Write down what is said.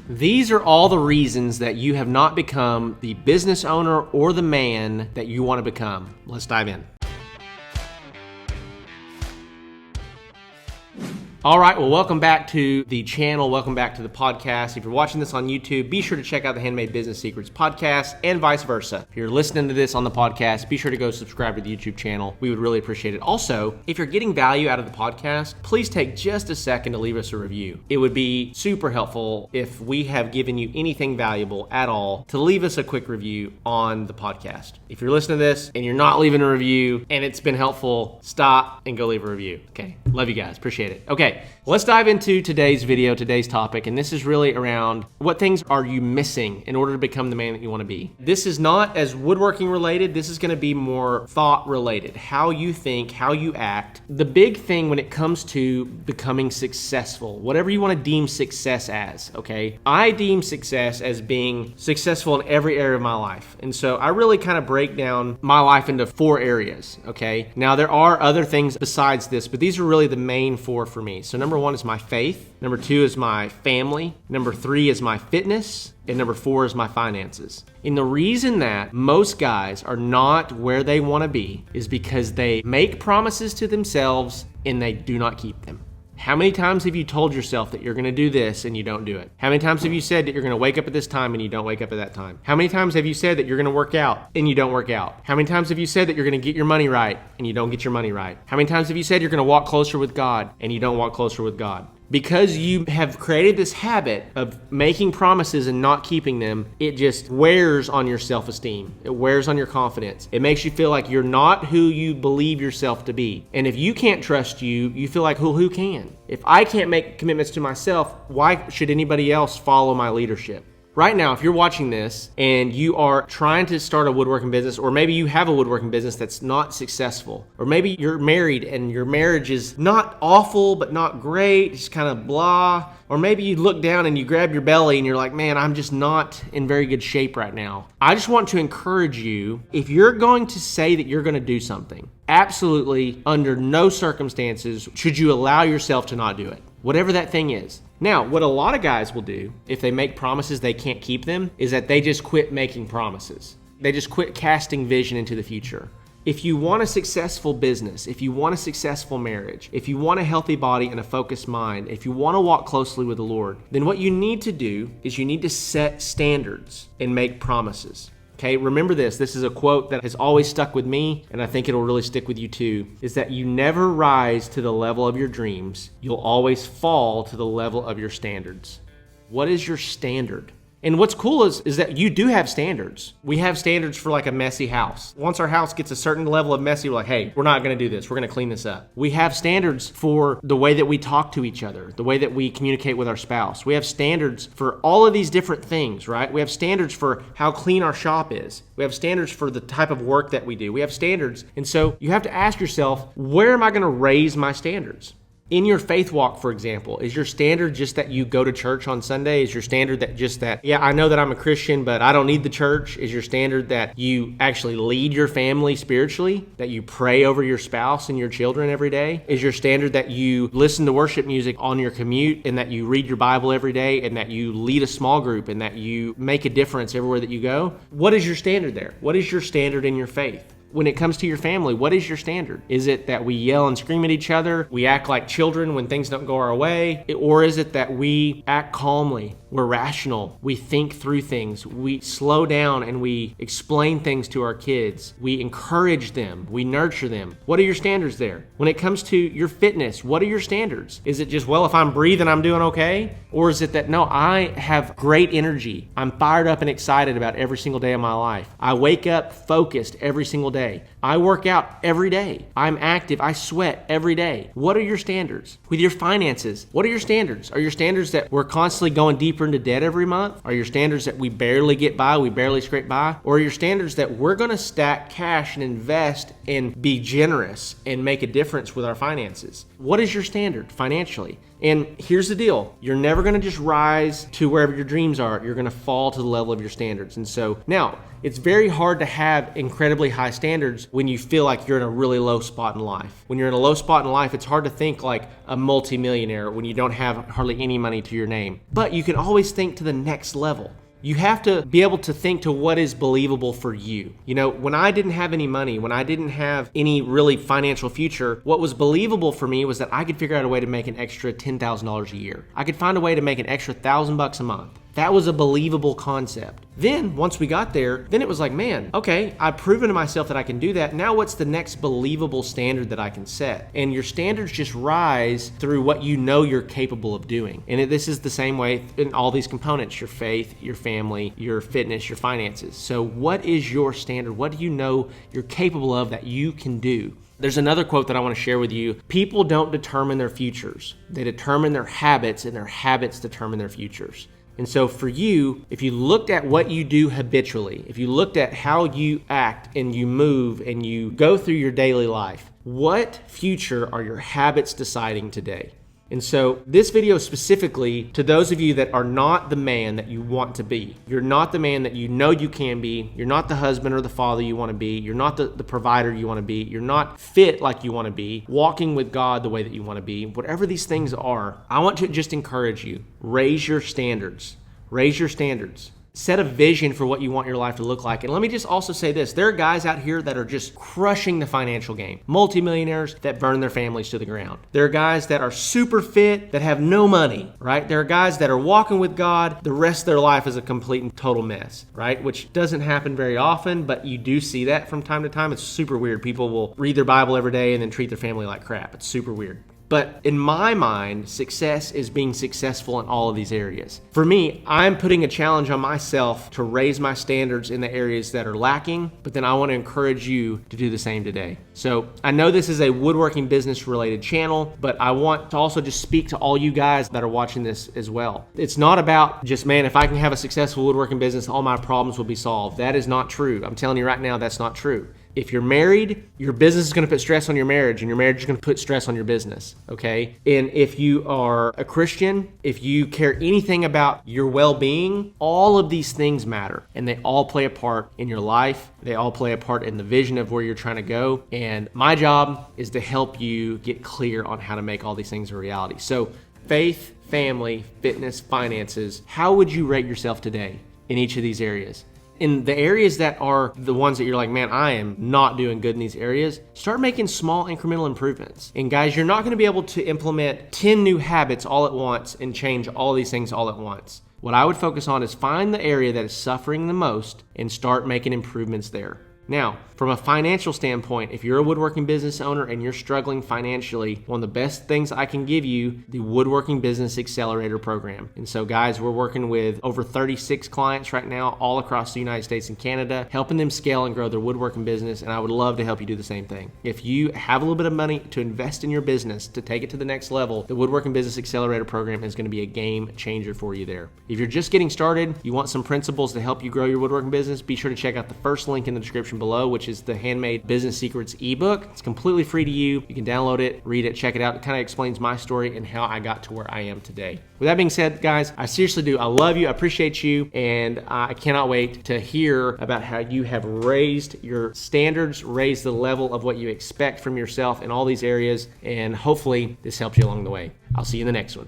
These are all the reasons that you have not become the business owner or the man that you want to become. Let's dive in. All right, well, welcome back to the channel. Welcome back to the podcast. If you're watching this on YouTube, be sure to check out the Handmade Business Secrets podcast and vice versa. If you're listening to this on the podcast, be sure to go subscribe to the YouTube channel. We would really appreciate it. Also, if you're getting value out of the podcast, please take just a second to leave us a review. It would be super helpful if we have given you anything valuable at all to leave us a quick review on the podcast. If you're listening to this and you're not leaving a review and it's been helpful, stop and go leave a review. Okay, love you guys. Appreciate it. Okay. Let's dive into today's video, today's topic, and this is really around what things are you missing in order to become the man that you want to be. This is not as woodworking related. This is going to be more thought related, how you think, how you act. The big thing when it comes to becoming successful, whatever you want to deem success as, okay? I deem success as being successful in every area of my life. And so I really kind of break down my life into 4 areas, okay? Now there are other things besides this, but these are really the main 4 for me. So number 1 is my faith. Number 2 is my family. Number 3 is my fitness. And number 4 is my finances. And the reason that most guys are not where they want to be is because they make promises to themselves and they do not keep them. How many times have you told yourself that you're going to do this and you don't do it? How many times have you said that you're going to wake up at this time and you don't wake up at that time? How many times have you said that you're going to work out and you don't work out? How many times have you said that you're going to get your money right and you don't get your money right? How many times have you said you're going to walk closer with God and you don't walk closer with God? Because you have created this habit of making promises and not keeping them, it just wears on your self-esteem. It wears on your confidence. It makes you feel like you're not who you believe yourself to be. And if you can't trust you, you feel like, who can? If I can't make commitments to myself, why should anybody else follow my leadership? Right now, if you're watching this and you are trying to start a woodworking business, or maybe you have a woodworking business that's not successful, or maybe you're married and your marriage is not awful, but not great, just kind of blah, or maybe you look down and you grab your belly and you're like, man, I'm just not in very good shape right now. I just want to encourage you, if you're going to say that you're going to do something, absolutely under no circumstances should you allow yourself to not do it, whatever that thing is. Now, what a lot of guys will do if they make promises they can't keep them is that they just quit making promises. They just quit casting vision into the future. If you want a successful business, if you want a successful marriage, if you want a healthy body and a focused mind, if you want to walk closely with the Lord, then what you need to do is you need to set standards and make promises. Okay, remember this. This is a quote that has always stuck with me, and I think it'll really stick with you too, is that you never rise to the level of your dreams. You'll always fall to the level of your standards. What is your standard? And what's cool is that you do have standards. We have standards for like a messy house. Once our house gets a certain level of messy, we're like, hey, we're not going to do this. We're going to clean this up. We have standards for the way that we talk to each other, the way that we communicate with our spouse. We have standards for all of these different things, right? We have standards for how clean our shop is. We have standards for the type of work that we do. We have standards. And so you have to ask yourself, where am I going to raise my standards? In your faith walk, for example, is your standard just that you go to church on Sunday? Is your standard yeah, I know that I'm a Christian, but I don't need the church? Is your standard that you actually lead your family spiritually? That you pray over your spouse and your children every day? Is your standard that you listen to worship music on your commute and that you read your Bible every day and that you lead a small group and that you make a difference everywhere that you go? What is your standard there? What is your standard in your faith? When it comes to your family, what is your standard? Is it that we yell and scream at each other? We act like children when things don't go our way? Or is it that we act calmly? We're rational. We think through things. We slow down and we explain things to our kids. We encourage them. We nurture them. What are your standards there? When it comes to your fitness, what are your standards? Is it just, well, if I'm breathing, I'm doing okay? Or is it that, no, I have great energy. I'm fired up and excited about every single day of my life. I wake up focused every single day. I work out every day. I'm active. I sweat every day. What are your standards? With your finances, what are your standards? Are your standards that we're constantly going deeper into debt every month? Are your standards that we barely get by, we barely scrape by? Or are your standards that we're going to stack cash and invest and be generous and make a difference with our finances? What is your standard financially? And here's the deal. You're never going to just rise to wherever your dreams are. You're going to fall to the level of your standards. And so now it's very hard to have incredibly high standards when you feel like you're in a really low spot in life. When you're in a low spot in life, it's hard to think like a multimillionaire when you don't have hardly any money to your name. But you can always think to the next level. You have to be able to think to what is believable for you. You know, when I didn't have any money, when I didn't have any really financial future, what was believable for me was that I could figure out a way to make an extra $10,000 a year. I could find a way to make an extra $1,000 a month. That was a believable concept. Then once we got there, then it was like, man, okay, I've proven to myself that I can do that. Now what's the next believable standard that I can set? And your standards just rise through what you know you're capable of doing. And this is the same way in all these components: your faith, your family, your fitness, your finances. So what is your standard? What do you know you're capable of that you can do? There's another quote that I want to share with you. People don't determine their futures. They determine their habits, and their habits determine their futures. And so for you, if you looked at what you do habitually, if you looked at how you act and you move and you go through your daily life, what future are your habits deciding today? And so this video specifically to those of you that are not the man that you want to be. You're not the man that you know you can be. You're not the husband or the father you want to be. You're not the provider you want to be. You're not fit like you want to be, walking with God the way that you want to be. Whatever these things are, I want to just encourage you. Raise your standards. Raise your standards. Set a vision for what you want your life to look like. And let me just also say this. There are guys out here that are just crushing the financial game. Multimillionaires that burn their families to the ground. There are guys that are super fit that have no money, right? There are guys that are walking with God. The rest of their life is a complete and total mess, right? Which doesn't happen very often, but you do see that from time to time. It's super weird. People will read their Bible every day and then treat their family like crap. It's super weird. But in my mind, success is being successful in all of these areas. For me, I'm putting a challenge on myself to raise my standards in the areas that are lacking, but then I want to encourage you to do the same today. So I know this is a woodworking business related channel, but I want to also just speak to all you guys that are watching this as well. It's not about just, man, if I can have a successful woodworking business, all my problems will be solved. That is not true. I'm telling you right now, that's not true. If you're married, your business is going to put stress on your marriage, and your marriage is going to put stress on your business, okay? And if you are a Christian, if you care anything about your well-being, all of these things matter, and they all play a part in your life. They all play a part in the vision of where you're trying to go. And my job is to help you get clear on how to make all these things a reality. So faith, family, fitness, finances, how would you rate yourself today in each of these areas? In the areas that are the ones that you're like, man, I am not doing good in these areas, start making small incremental improvements. And guys, you're not going to be able to implement 10 new habits all at once and change all these things all at once. What I would focus on is find the area that is suffering the most and start making improvements there. Now, from a financial standpoint, if you're a woodworking business owner and you're struggling financially, one of the best things I can give you, the Woodworking Business Accelerator Program. And so guys, we're working with over 36 clients right now all across the United States and Canada, helping them scale and grow their woodworking business. And I would love to help you do the same thing. If you have a little bit of money to invest in your business to take it to the next level, the Woodworking Business Accelerator Program is going to be a game changer for you there. If you're just getting started, you want some principles to help you grow your woodworking business, be sure to check out the first link in the description below, which is the Handmade Business Secrets ebook. It's completely free to you. You can download it, read it, check it out. It kind of explains my story and how I got to where I am today. With that being said, guys, I seriously do. I love you. I appreciate you. And I cannot wait to hear about how you have raised your standards, raised the level of what you expect from yourself in all these areas. And hopefully this helps you along the way. I'll see you in the next one.